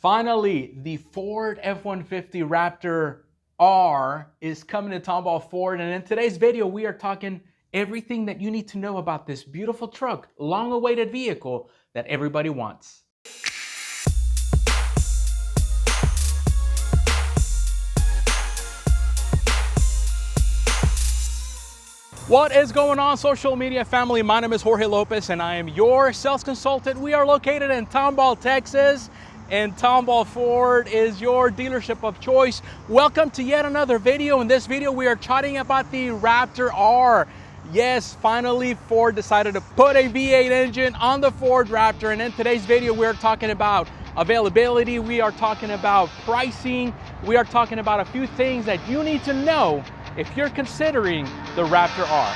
Finally, the Ford F-150 Raptor R is coming to Tomball Ford, and in today's video, we are talking everything that you need to know about this beautiful truck, long-awaited vehicle that everybody wants. What is going on, social media family? My name is Jorge Lopez, and I am your sales consultant. We are located in Tomball, Texas, and Tomball Ford is your dealership of choice. Welcome to yet another video. In this video, we are chatting about the Raptor R. Yes, finally, Ford decided to put a V8 engine on the Ford Raptor, and in today's video, we're talking about availability, we are talking about pricing, we are talking about a few things that you need to know if you're considering the Raptor R.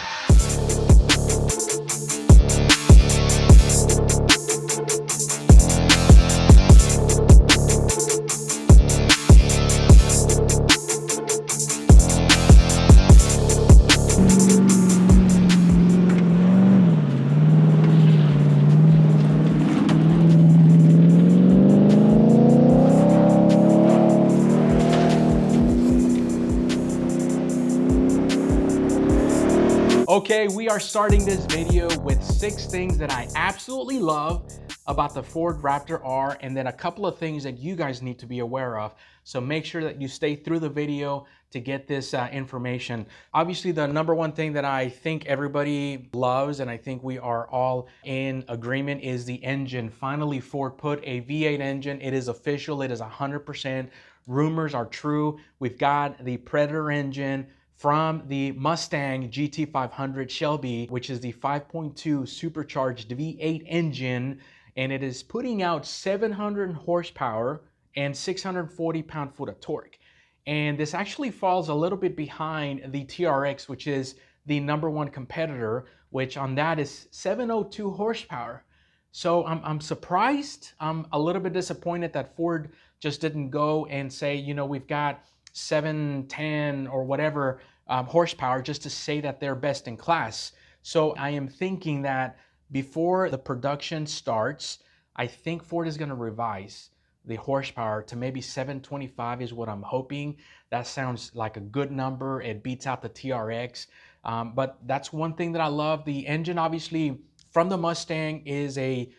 Okay, we are starting this video with 6 things that I absolutely love about the Ford Raptor R, and then a couple of things that you guys need to be aware of. So make sure that you stay through the video to get this information. Obviously, the number one thing that I think everybody loves, and I think we are all in agreement, is the engine. Finally, Ford put a V8 engine. It is official. It is 100%. Rumors are true. We've got the Predator engine from the Mustang GT500 Shelby, which is the 5.2 supercharged V8 engine, and it is putting out 700 horsepower and 640 pound-foot of torque. And this actually falls a little bit behind the TRX, which is the #1 competitor, which on that is 702 horsepower. So I'm surprised. I'm a little bit disappointed that Ford just didn't go and say, you know, we've got 710 or whatever horsepower, just to say that they're best in class. So I am thinking that before the production starts, I think Ford is going to revise the horsepower to maybe 725 is what I'm hoping. That sounds like a good number. It beats out the TRX. But that's one thing that I love. The engine, obviously, from the Mustang is a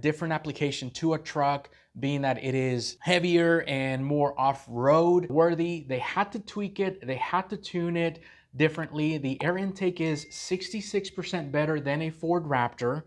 different application to a truck, being that it is heavier and more off-road worthy. They had to tweak it. They had to tune it differently. The air intake is 66% better than a Ford Raptor.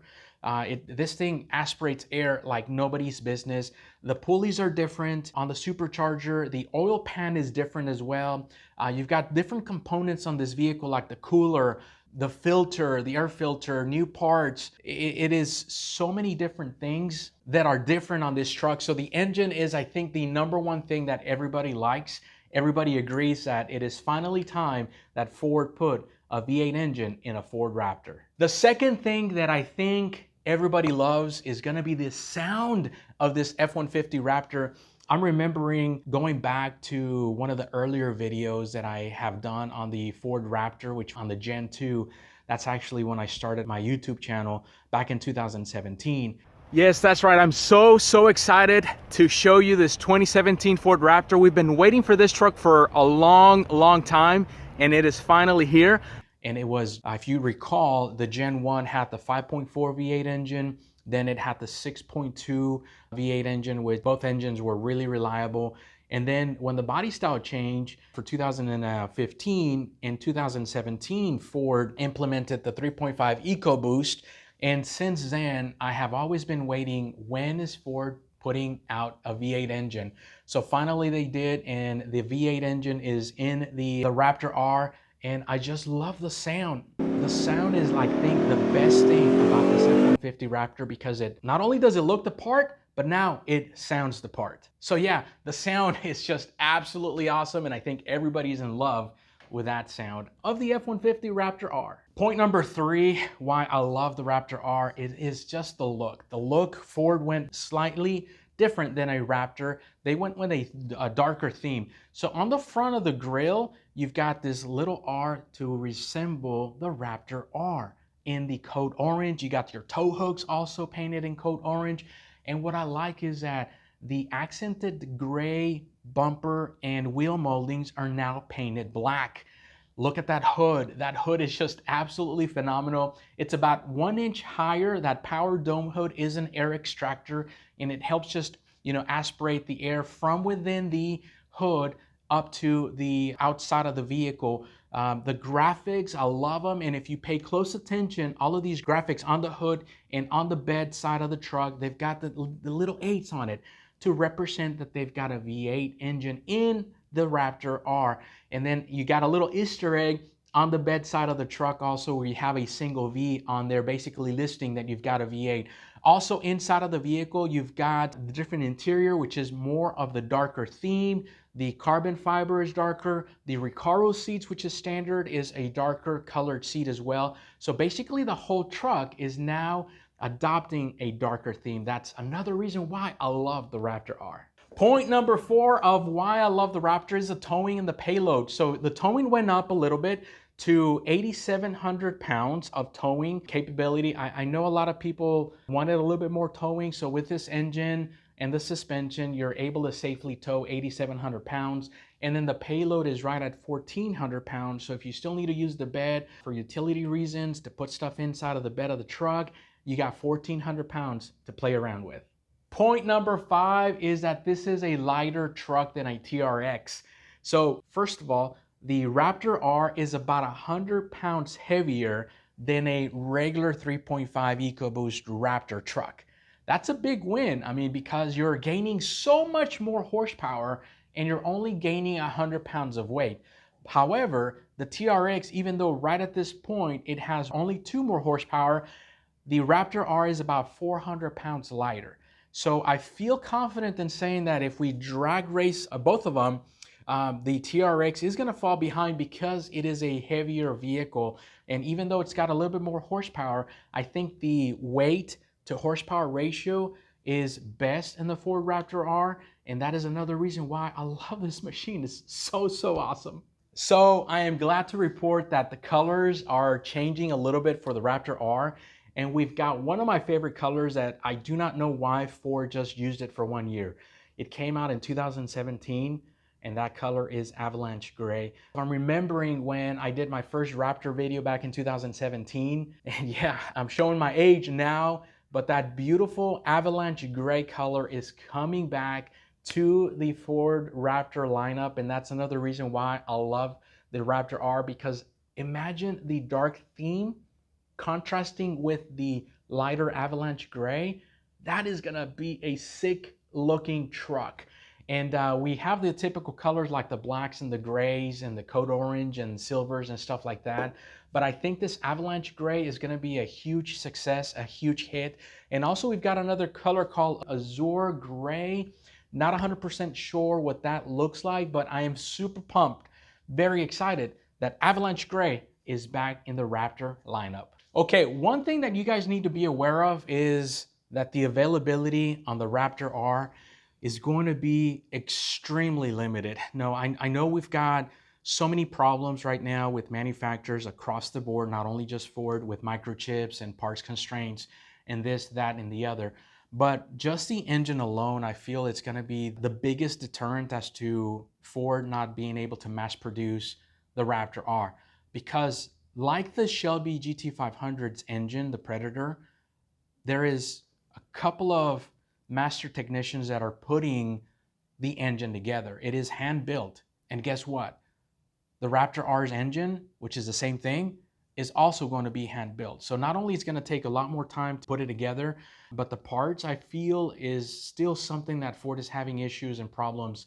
This thing aspirates air like nobody's business. The pulleys are different on the supercharger. The oil pan is different as well. You've got different components on this vehicle, like the cooler, the filter, the air filter, new parts. It is so many different things that are different on this truck. So the engine is, I think, the #1 thing that everybody likes. Everybody agrees that it is finally time that Ford put a V8 engine in a Ford Raptor. The second thing that I think everybody loves is gonna be the sound of this F-150 Raptor. I'm remembering going back to one of the earlier videos that I have done on the Ford Raptor, which on the Gen 2, that's actually when I started my YouTube channel back in 2017. Yes, that's right. I'm so excited to show you this 2017 Ford Raptor. We've been waiting for this truck for a long time, and it is finally here. And it was, if you recall, the Gen 1 had the 5.4 V8 engine. Then it had the 6.2 V8 engine, with both engines were really reliable. And then when the body style changed for 2015 and 2017, Ford implemented the 3.5 Ecoboost. And since then, I have always been waiting, when is Ford putting out a V8 engine? So finally they did, and the V8 engine is in the Raptor R, and I just love the sound. The sound is, I think, the best thing about this F-150 Raptor, because it not only does it look the part, but now it sounds the part. So yeah, the sound is just absolutely awesome, and I think everybody's in love with that sound of the F-150 Raptor R. Point number 3, why I love the Raptor R, is just the look. The look, Ford went slightly different than a Raptor. They went with a darker theme. So on the front of the grille, you've got this little R to resemble the Raptor R in the coat orange. You got your tow hooks also painted in coat orange. And what I like is that the accented gray bumper and wheel moldings are now painted black. Look at that hood. That hood is just absolutely phenomenal. It's about 1 inch higher. That power dome hood is an air extractor, and it helps just, aspirate the air from within the hood up to the outside of the vehicle. The graphics, I love them. And if you pay close attention, all of these graphics on the hood and on the bed side of the truck, they've got the little 8s on it to represent that they've got a V8 engine in the Raptor R. And then you got a little Easter egg on the bed side of the truck also, where you have a single V on there, basically listing that you've got a V8. Also inside of the vehicle, you've got the different interior, which is more of the darker theme. The carbon fiber is darker. The Recaro seats, which is standard, is a darker colored seat as well. So basically the whole truck is now adopting a darker theme. That's another reason why I love the Raptor R. Point number 4 of why I love the Raptor is the towing and the payload. So the towing went up a little bit to 8,700 pounds of towing capability. I know a lot of people wanted a little bit more towing. So with this engine and the suspension, you're able to safely tow 8,700 pounds. And then the payload is right at 1,400 pounds. So if you still need to use the bed for utility reasons, to put stuff inside of the bed of the truck, you got 1,400 pounds to play around with. Point number 5 is that this is a lighter truck than a TRX. So first of all, the Raptor R is about 100 pounds heavier than a regular 3.5 Ecoboost Raptor truck. That's a big win. I mean, because you're gaining so much more horsepower and you're only gaining 100 pounds of weight. However, the TRX, even though right at this point it has only 2 more horsepower, the Raptor R is about 400 pounds lighter. So I feel confident in saying that if we drag race both of them, the TRX is going to fall behind because it is a heavier vehicle. And even though it's got a little bit more horsepower, I think the weight to horsepower ratio is best in the Ford Raptor R. And that is another reason why I love this machine. It's so awesome. So I am glad to report that the colors are changing a little bit for the Raptor R. And we've got one of my favorite colors that I do not know why Ford just used it for 1 year. It came out in 2017, and that color is Avalanche Gray. I'm remembering when I did my first Raptor video back in 2017, and yeah, I'm showing my age now, but that beautiful Avalanche Gray color is coming back to the Ford Raptor lineup, and that's another reason why I love the Raptor R, because imagine the dark theme contrasting with the lighter Avalanche Gray. That is gonna be a sick looking truck. And we have the typical colors like the blacks and the grays and the code orange and silvers and stuff like that. But I think this Avalanche Gray is gonna be a huge success, a huge hit. And also we've got another color called Azure Gray. Not 100% sure what that looks like, but I am super pumped, very excited that Avalanche Gray is back in the Raptor lineup. Okay, one thing that you guys need to be aware of is that the availability on the Raptor R is going to be extremely limited. No, I know we've got so many problems right now with manufacturers across the board, not only just Ford with microchips and parts constraints and this, that, and the other, but just the engine alone, I feel it's going to be the biggest deterrent as to Ford not being able to mass produce the Raptor R. Because like the Shelby GT500's engine, the Predator, there is a couple of master technicians that are putting the engine together. It is hand built. And guess what? The Raptor R's engine, which is the same thing, is also going to be hand built. So not only is it going to take a lot more time to put it together, but the parts, I feel, is still something that Ford is having issues and problems,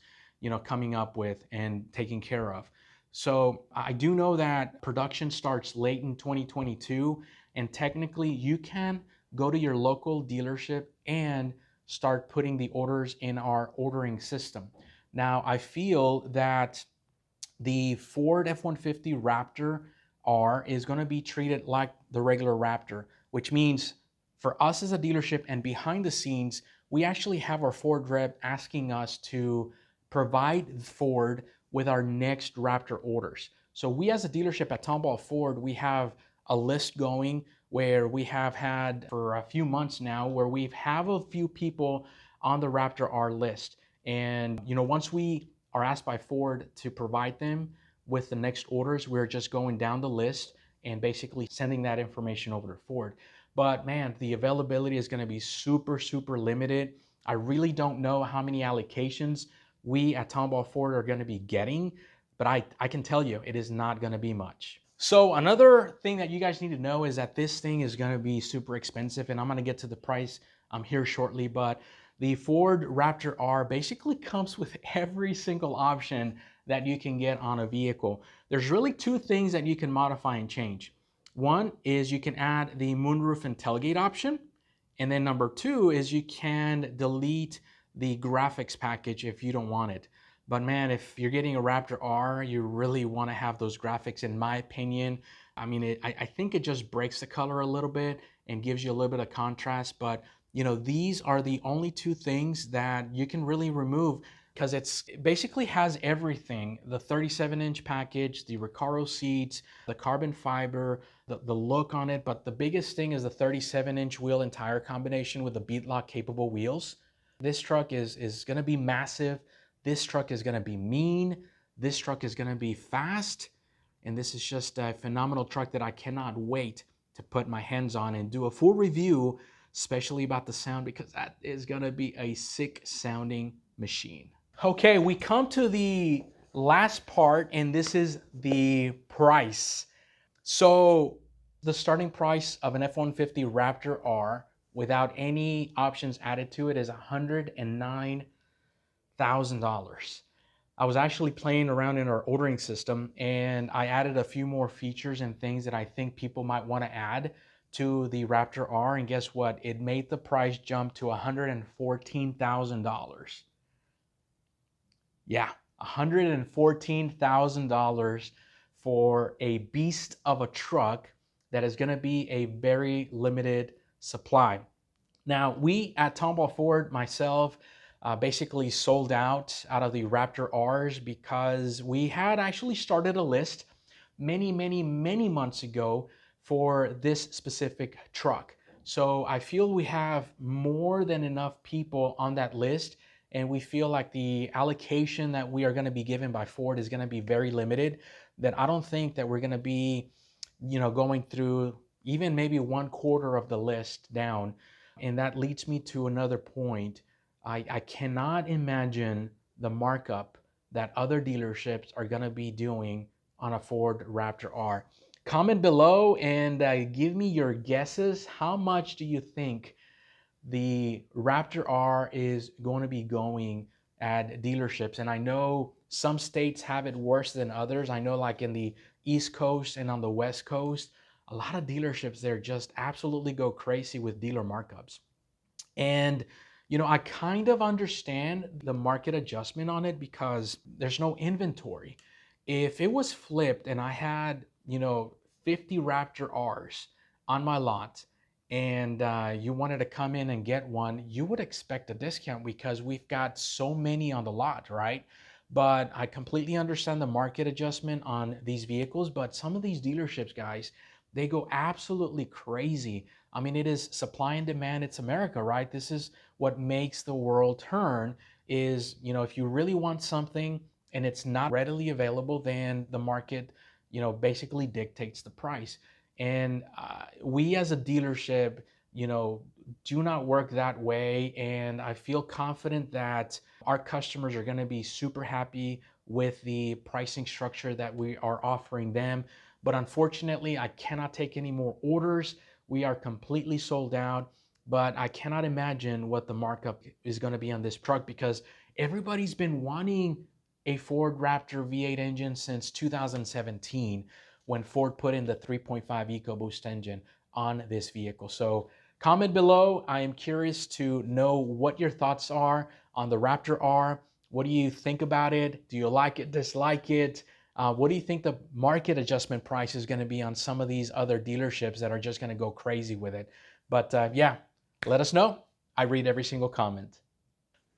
coming up with and taking care of. So I do know that production starts late in 2022, and technically you can go to your local dealership and start putting the orders in our ordering system. Now, I feel that the Ford F-150 Raptor R is going to be treated like the regular Raptor, which means for us as a dealership and behind the scenes, we actually have our Ford rep asking us to provide Ford with our next Raptor orders. So we as a dealership at Tomball Ford, we have a list going where we have had for a few months now where we have a few people on the Raptor R list. And, once we are asked by Ford to provide them with the next orders, we're just going down the list and basically sending that information over to Ford. But man, the availability is going to be super, super limited. I really don't know how many allocations we at Tomball Ford are going to be getting, but I can tell you it is not going to be much. So another thing that you guys need to know is that this thing is going to be super expensive, and I'm going to get to the price here shortly, but the Ford Raptor R basically comes with every single option that you can get on a vehicle. There's really two things that you can modify and change. One is you can add the moonroof and tailgate option. And then number two is you can delete the graphics package if you don't want it. But man, if you're getting a Raptor R, you really want to have those graphics, in my opinion. I mean, I think it just breaks the color a little bit and gives you a little bit of contrast. But, these are the only two things that you can really remove, because it basically has everything: the 37-inch package, the Recaro seats, the carbon fiber, the look on it. But the biggest thing is the 37-inch wheel and tire combination with the bead lock capable wheels. This truck is going to be massive. This truck is going to be mean. This truck is going to be fast. And this is just a phenomenal truck that I cannot wait to put my hands on and do a full review, especially about the sound, because that is going to be a sick sounding machine. Okay, we come to the last part, and this is the price. So the starting price of an F-150 Raptor R without any options added to it is $109,000. I was actually playing around in our ordering system, and I added a few more features and things that I think people might want to add to the Raptor R, and guess what? It made the price jump to $114,000. Yeah, $114,000 for a beast of a truck that is going to be a very limited supply. Now, we at Tomball Ford, myself, basically sold out of the Raptor Rs because we had actually started a list many, many, many months ago for this specific truck. So I feel we have more than enough people on that list, and we feel like the allocation that we are going to be given by Ford is going to be very limited, that I don't think that we're going to be, going through even maybe 1/4 of the list down. And that leads me to another point. I cannot imagine the markup that other dealerships are going to be doing on a Ford Raptor R. Comment below and give me your guesses. How much do you think the Raptor R is going to be going at dealerships? And I know some states have it worse than others. I know, like in the East Coast and on the West Coast, a lot of dealerships there just absolutely go crazy with dealer markups. And I kind of understand the market adjustment on it because there's no inventory. If it was flipped and I had 50 Raptor Rs on my lot, and you wanted to come in and get one, you would expect a discount because we've got so many on the lot, right? But I completely understand the market adjustment on these vehicles, but some of these dealerships, guys, they go absolutely crazy. I mean, it is supply and demand. It's America, right? This is what makes the world turn is, if you really want something and it's not readily available, then the market, basically dictates the price. And we as a dealership, do not work that way. And I feel confident that our customers are going to be super happy with the pricing structure that we are offering them. But unfortunately, I cannot take any more orders. We are completely sold out, but I cannot imagine what the markup is going to be on this truck because everybody's been wanting a Ford Raptor V8 engine since 2017 when Ford put in the 3.5 Ecoboost engine on this vehicle. So comment below. I am curious to know what your thoughts are on the Raptor R. What do you think about it? Do you like it, dislike it? What do you think the market adjustment price is going to be on some of these other dealerships that are just going to go crazy with it? But yeah, let us know. I read every single comment.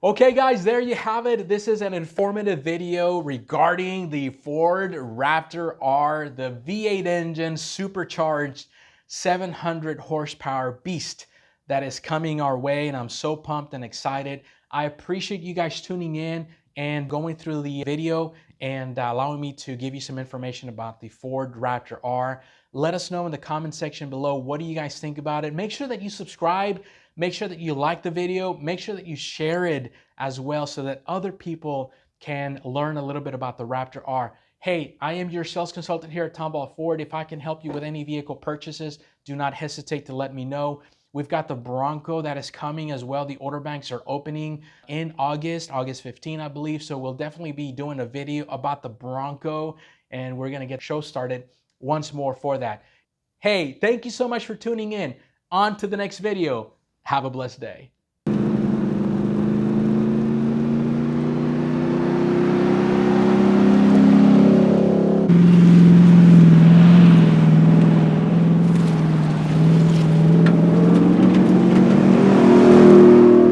Okay guys, there you have it. This is an informative video regarding the Ford Raptor R, the V8 engine, supercharged 700 horsepower beast that is coming our way, and I'm so pumped and excited. I appreciate you guys tuning in and going through the video and allowing me to give you some information about the Ford Raptor R. Let us know in the comment section below, what do you guys think about it? Make sure that you subscribe, make sure that you like the video, make sure that you share it as well so that other people can learn a little bit about the Raptor R. Hey, I am your sales consultant here at Tomball Ford. If I can help you with any vehicle purchases, do not hesitate to let me know. We've got the Bronco that is coming as well. The order banks are opening in August 15, I believe. So we'll definitely be doing a video about the Bronco, and we're gonna get show started once more for that. Hey, thank you so much for tuning in. On to the next video. Have a blessed day.